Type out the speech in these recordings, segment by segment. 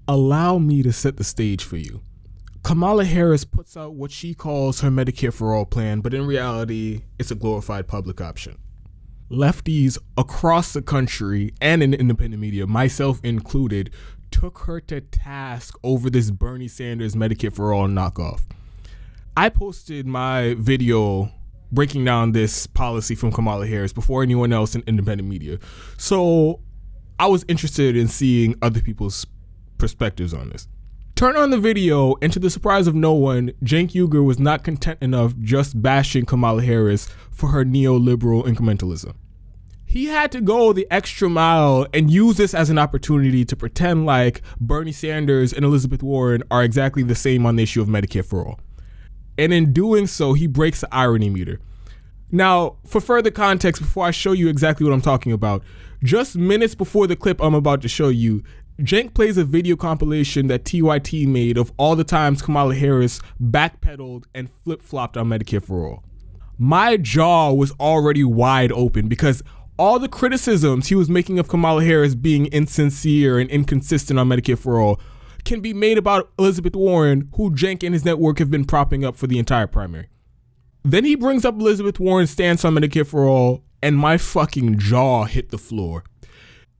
Allow me to set the stage for you. Kamala Harris puts out what she calls her Medicare for All plan, but in reality, it's a glorified public option. Lefties across the country and in independent media, myself included, took her to task over this Bernie Sanders Medicare for All knockoff. I posted my video breaking down this policy from Kamala Harris before anyone else in independent media. So I was interested in seeing other people's perspectives on this. Turn on the video, and to the surprise of no one, Cenk Uyger was not content enough just bashing Kamala Harris for her neoliberal incrementalism. He had to go the extra mile and use this as an opportunity to pretend like Bernie Sanders and Elizabeth Warren are exactly the same on the issue of Medicare for All. And in doing so, he breaks the irony meter. Now, for further context, before I show you exactly what I'm talking about, just minutes before the clip I'm about to show you, Cenk plays a video compilation that TYT made of all the times Kamala Harris backpedaled and flip-flopped on Medicare for All. My jaw was already wide open because all the criticisms he was making of Kamala Harris being insincere and inconsistent on Medicare for All can be made about Elizabeth Warren, who Cenk and his network have been propping up for the entire primary. Then he brings up Elizabeth Warren's stance on Medicare for All, and my fucking jaw hit the floor.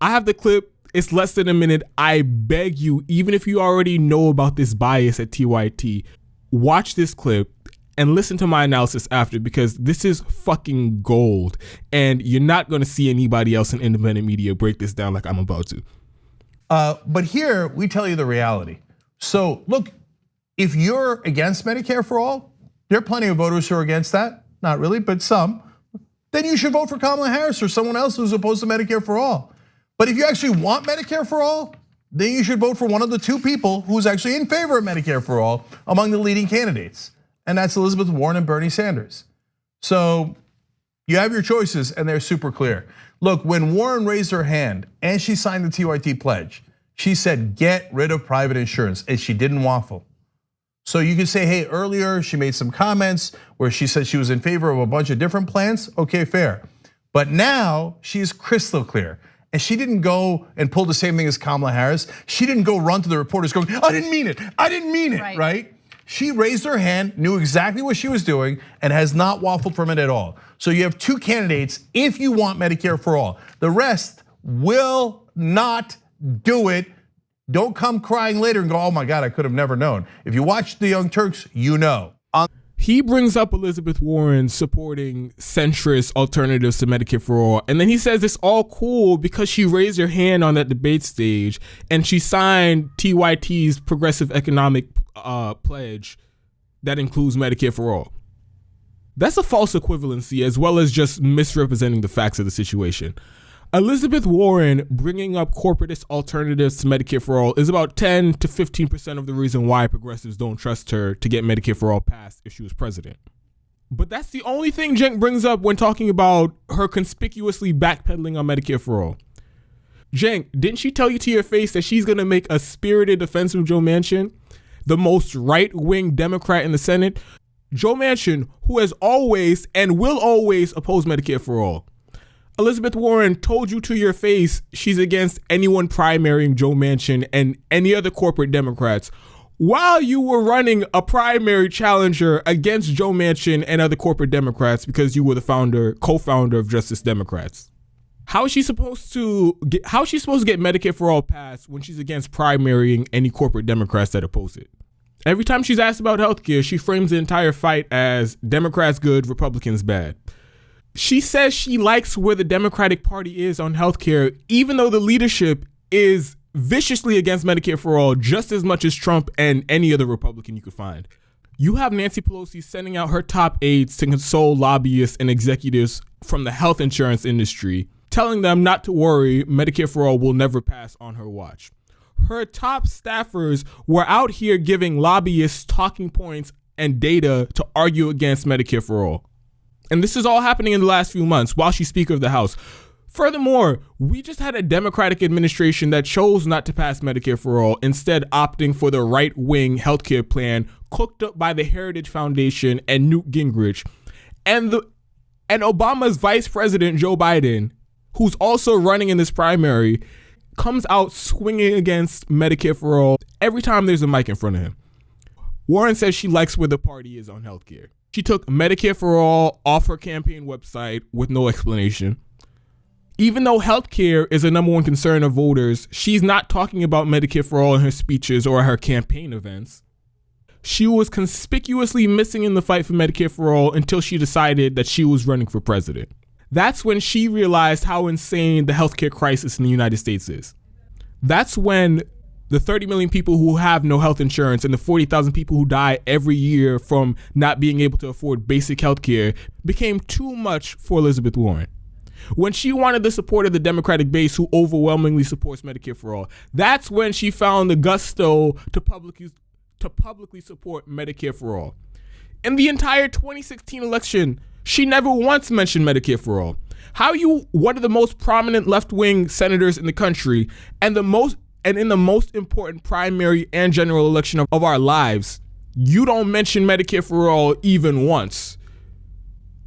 I have the clip. It's less than a minute. I beg you, even if you already know about this bias at TYT, watch this clip and listen to my analysis after, because this is fucking gold. And you're not going to see anybody else in independent media break this down like I'm about to. But here, we tell you the reality. So look, if you're against Medicare for All, there are plenty of voters who are against that. Not really, but some. Then you should vote for Kamala Harris or someone else who's opposed to Medicare for All. But if you actually want Medicare for All, then you should vote for one of the two people who's actually in favor of Medicare for All among the leading candidates. And that's Elizabeth Warren and Bernie Sanders. So you have your choices and they're super clear. Look, when Warren raised her hand and she signed the TYT pledge, she said, get rid of private insurance, and she didn't waffle. So you can say, hey, earlier she made some comments where she said she was in favor of a bunch of different plans. Okay, fair. But now she's crystal clear. And she didn't go and pull the same thing as Kamala Harris. She didn't go run to the reporters going, I didn't mean it, I didn't mean it, right? She raised her hand, knew exactly what she was doing, and has not waffled from it at all. So you have two candidates if you want Medicare for All. The rest will not do it. Don't come crying later and go, oh my God, I could have never known. If you watch the Young Turks, you know. He brings up Elizabeth Warren supporting centrist alternatives to Medicare for All. And then he says it's all cool because she raised her hand on that debate stage and she signed TYT's progressive economic pledge that includes Medicare for All. That's a false equivalency, as well as just misrepresenting the facts of the situation. Elizabeth Warren bringing up corporatist alternatives to Medicare for All is about 10 to 15% of the reason why progressives don't trust her to get Medicare for All passed if she was president. But that's the only thing Cenk brings up when talking about her conspicuously backpedaling on Medicare for All. Cenk, didn't she tell you to your face that she's gonna make a spirited defense of Joe Manchin, the most right-wing Democrat in the Senate? Joe Manchin, who has always and will always oppose Medicare for All. Elizabeth Warren told you to your face she's against anyone primarying Joe Manchin and any other corporate Democrats while you were running a primary challenger against Joe Manchin and other corporate Democrats because you were the co-founder of Justice Democrats. How is she supposed to get Medicare for All passed when she's against primarying any corporate Democrats that oppose it? Every time she's asked about healthcare, she frames the entire fight as Democrats good, Republicans bad. She says she likes where the Democratic Party is on healthcare, even though the leadership is viciously against Medicare for All just as much as Trump and any other Republican you could find. You have Nancy Pelosi sending out her top aides to console lobbyists and executives from the health insurance industry, telling them not to worry, Medicare for All will never pass on her watch. Her top staffers were out here giving lobbyists talking points and data to argue against Medicare for All. And this is all happening in the last few months while she's Speaker of the House. Furthermore, we just had a Democratic administration that chose not to pass Medicare for All, instead opting for the right-wing healthcare plan cooked up by the Heritage Foundation and Newt Gingrich. And Obama's Vice President, Joe Biden, who's also running in this primary, comes out swinging against Medicare for all every time there's a mic in front of him. Warren says she likes where the party is on healthcare. She took Medicare for all off her campaign website with no explanation. Even though healthcare is a number one concern of voters, she's not talking about Medicare for all in her speeches or her campaign events. She was conspicuously missing in the fight for Medicare for all until she decided that she was running for president. That's when she realized how insane the healthcare crisis in the United States is. That's when the 30 million people who have no health insurance and the 40,000 people who die every year from not being able to afford basic healthcare became too much for Elizabeth Warren. When she wanted the support of the Democratic base who overwhelmingly supports Medicare for all, that's when she found the gusto to publicly support Medicare for all. In the entire 2016 election, she never once mentioned Medicare for all. How you, one of the most prominent left-wing senators in the country, and in the most important primary and general election of our lives, you don't mention Medicare for all even once.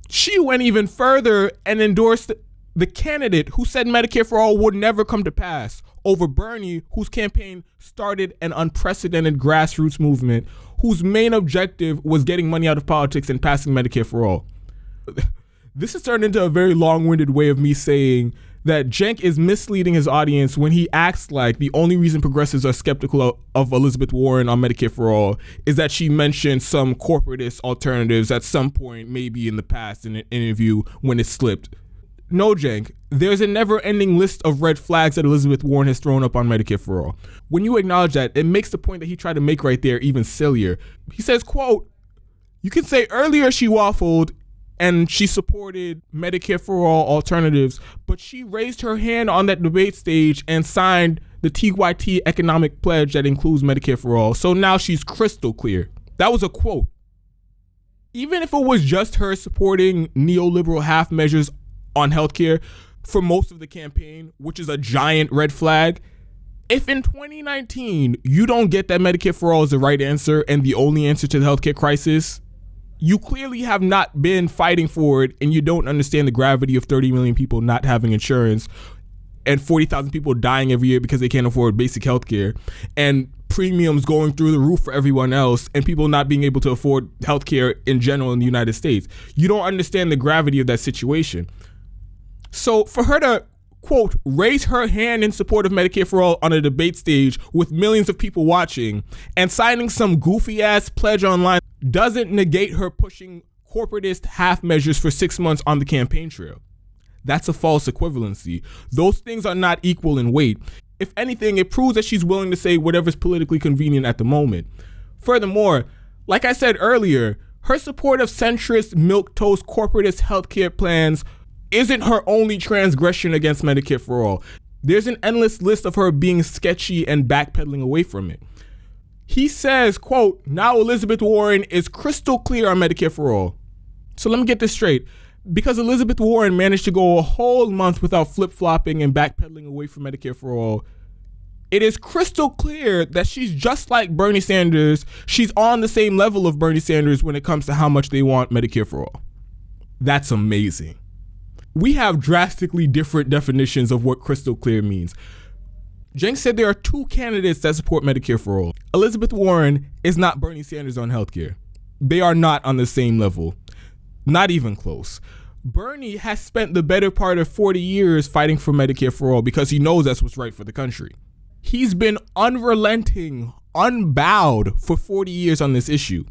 She went even further and endorsed the candidate who said Medicare for all would never come to pass over Bernie, whose campaign started an unprecedented grassroots movement whose main objective was getting money out of politics and passing Medicare for all. This has turned into a very long-winded way of me saying that Cenk is misleading his audience when he acts like the only reason progressives are skeptical of Elizabeth Warren on Medicare for all is that she mentioned some corporatist alternatives at some point, maybe in the past in an interview when it slipped. No, Cenk, there's a never-ending list of red flags that Elizabeth Warren has thrown up on Medicare for all. When you acknowledge that, it makes the point that he tried to make right there even sillier. He says, quote, "You can say earlier she waffled and she supported Medicare for all alternatives, but she raised her hand on that debate stage and signed the TYT economic pledge that includes Medicare for all. So now she's crystal clear." That was a quote. Even if it was just her supporting neoliberal half measures on healthcare for most of the campaign, which is a giant red flag, if in 2019 you don't get that Medicare for all is the right answer and the only answer to the healthcare crisis, you clearly have not been fighting for it, and you don't understand the gravity of 30 million people not having insurance and 40,000 people dying every year because they can't afford basic healthcare, and premiums going through the roof for everyone else, and people not being able to afford healthcare in general in the United States. You don't understand the gravity of that situation. So for her to, quote, raise her hand in support of Medicare for all on a debate stage with millions of people watching and signing some goofy ass pledge online doesn't negate her pushing corporatist half measures for 6 months on the campaign trail. That's a false equivalency. Those things are not equal in weight. If anything, it proves that she's willing to say whatever's politically convenient at the moment. Furthermore, like I said earlier, her support of centrist, milquetoast, corporatist healthcare plans isn't her only transgression against Medicare for all. There's an endless list of her being sketchy and backpedaling away from it. He says, quote, "Now Elizabeth Warren is crystal clear on Medicare for all." So let me get this straight. Because Elizabeth Warren managed to go a whole month without flip-flopping and backpedaling away from Medicare for all, it is crystal clear that she's just like Bernie Sanders. She's on the same level of Bernie Sanders when it comes to how much they want Medicare for all. That's amazing. We have drastically different definitions of what crystal clear means. Cenk said there are two candidates that support Medicare for all. Elizabeth Warren is not Bernie Sanders on healthcare. They are not on the same level. Not even close. Bernie has spent the better part of 40 years fighting for Medicare for all because he knows that's what's right for the country. He's been unrelenting, unbowed for 40 years on this issue.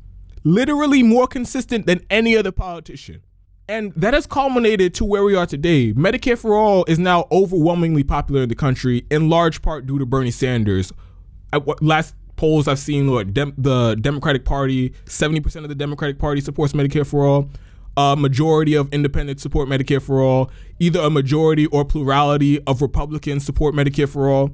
Literally more consistent than any other politician. And that has culminated to where we are today. Medicare for all is now overwhelmingly popular in the country, in large part due to Bernie Sanders. Last polls I've seen, the Democratic Party, 70% of the Democratic Party supports Medicare for all. A majority of independents support Medicare for all. Either a majority or plurality of Republicans support Medicare for all.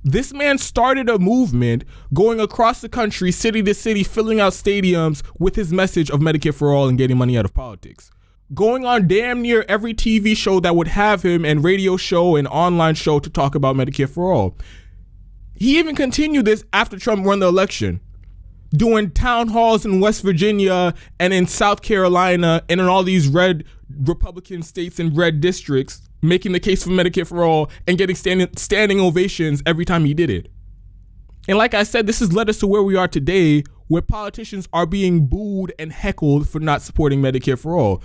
This man started a movement going across the country, city to city, filling out stadiums with his message of Medicare for all and getting money out of politics. Going on damn near every TV show that would have him and radio show and online show to talk about Medicare for all. He even continued this after Trump won the election, doing town halls in West Virginia and in South Carolina and in all these red Republican states and red districts, making the case for Medicare for all and getting standing ovations every time he did it. And like I said, this has led us to where we are today, where politicians are being booed and heckled for not supporting Medicare for all,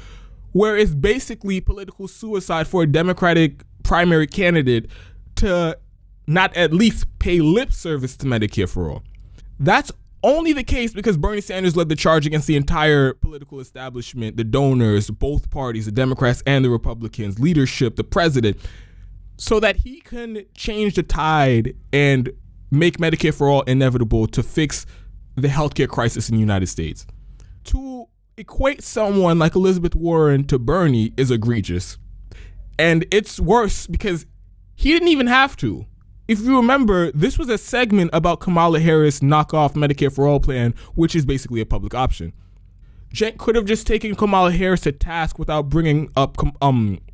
where it's basically political suicide for a Democratic primary candidate to not at least pay lip service to Medicare for all. That's only the case because Bernie Sanders led the charge against the entire political establishment, the donors, both parties, the Democrats and the Republicans, leadership, the president, so that he can change the tide and make Medicare for all inevitable to fix the healthcare crisis in the United States. To equate someone like Elizabeth Warren to Bernie is egregious. And it's worse because he didn't even have to. If you remember, this was a segment about Kamala Harris' knockoff Medicare for all plan, which is basically a public option. Cenk could have just taken Kamala Harris to task without bringing up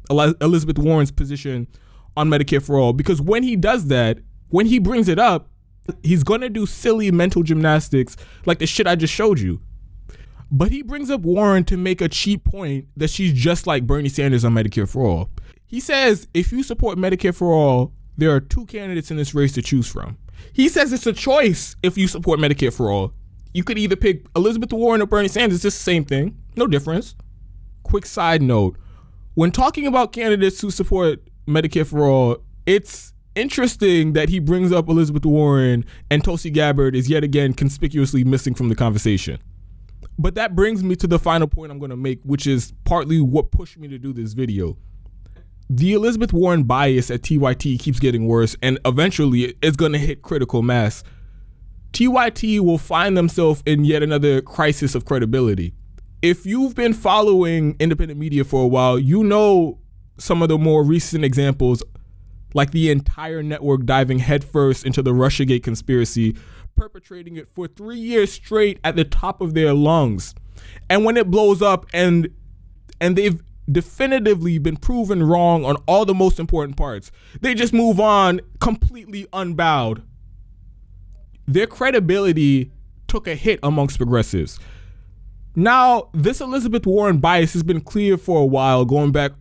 Elizabeth Warren's position on Medicare for all, because when he does that, when he brings it up, he's gonna do silly mental gymnastics like the shit I just showed you. But he brings up Warren to make a cheap point that she's just like Bernie Sanders on Medicare for all. He says, if you support Medicare for all, there are two candidates in this race to choose from. He says it's a choice if you support Medicare for all. You could either pick Elizabeth Warren or Bernie Sanders. It's the same thing. No difference. Quick side note. When talking about candidates who support Medicare for all, it's interesting that he brings up Elizabeth Warren and Tulsi Gabbard is yet again conspicuously missing from the conversation. But that brings me to the final point I'm going to make, which is partly what pushed me to do this video. The Elizabeth Warren bias at TYT keeps getting worse, and eventually it's going to hit critical mass. TYT will find themselves in yet another crisis of credibility. If you've been following independent media for a while, you know some of the more recent examples, like the entire network diving headfirst into the Russiagate conspiracy, perpetrating it for 3 years straight at the top of their lungs. And when it blows up and they've definitively been proven wrong on all the most important parts, they just move on completely unbowed. Their credibility took a hit amongst progressives. Now, this Elizabeth Warren bias has been clear for a while, going back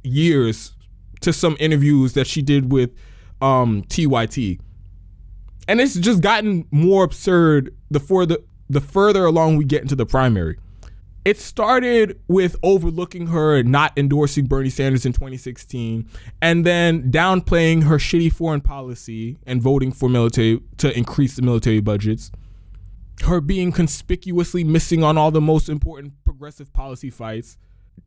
years to some interviews that she did with TYT. And it's just gotten more absurd the further along we get into the primary. It started with overlooking her not endorsing Bernie Sanders in 2016, and then downplaying her shitty foreign policy and voting for military to increase the military budgets. Her being conspicuously missing on all the most important progressive policy fights.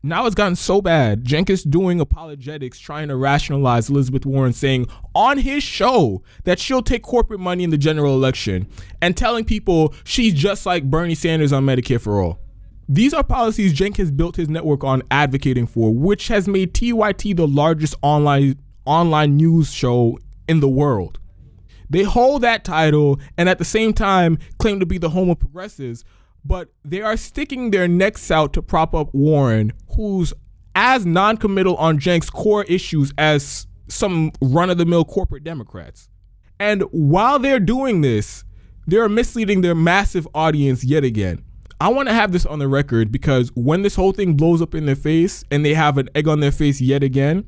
Now it's gotten so bad, Cenk is doing apologetics trying to rationalize Elizabeth Warren saying on his show that she'll take corporate money in the general election and telling people she's just like Bernie Sanders on Medicare for all. These are policies Cenk has built his network on advocating for, which has made TYT the largest online news show in the world. They hold that title and at the same time claim to be the home of progressives, but they are sticking their necks out to prop up Warren, who's as non-committal on Cenk's core issues as some run-of-the-mill corporate Democrats. And while they're doing this, they're misleading their massive audience yet again. I want to have this on the record because when this whole thing blows up in their face and they have an egg on their face yet again,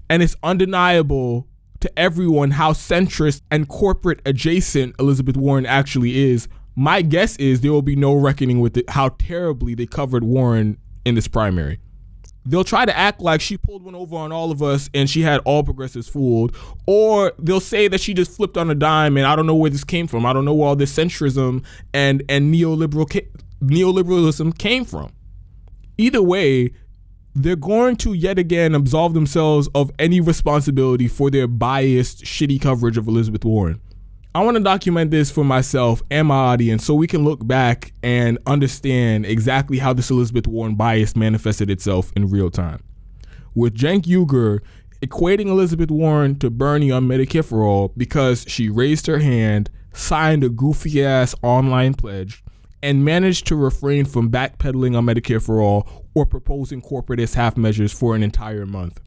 and it's undeniable to everyone how centrist and corporate adjacent Elizabeth Warren actually is, my guess is there will be no reckoning with it, how terribly they covered Warren in this primary. They'll try to act like she pulled one over on all of us and she had all progressives fooled, or they'll say that she just flipped on a dime and I don't know where this came from. I don't know where all this centrism and neoliberalism came from. Either way, they're going to yet again absolve themselves of any responsibility for their biased, shitty coverage of Elizabeth Warren. I want to document this for myself and my audience so we can look back and understand exactly how this Elizabeth Warren bias manifested itself in real time. With Cenk Uyger equating Elizabeth Warren to Bernie on Medicare for all because she raised her hand, signed a goofy ass online pledge, and managed to refrain from backpedaling on Medicare for all or proposing corporatist half measures for an entire month.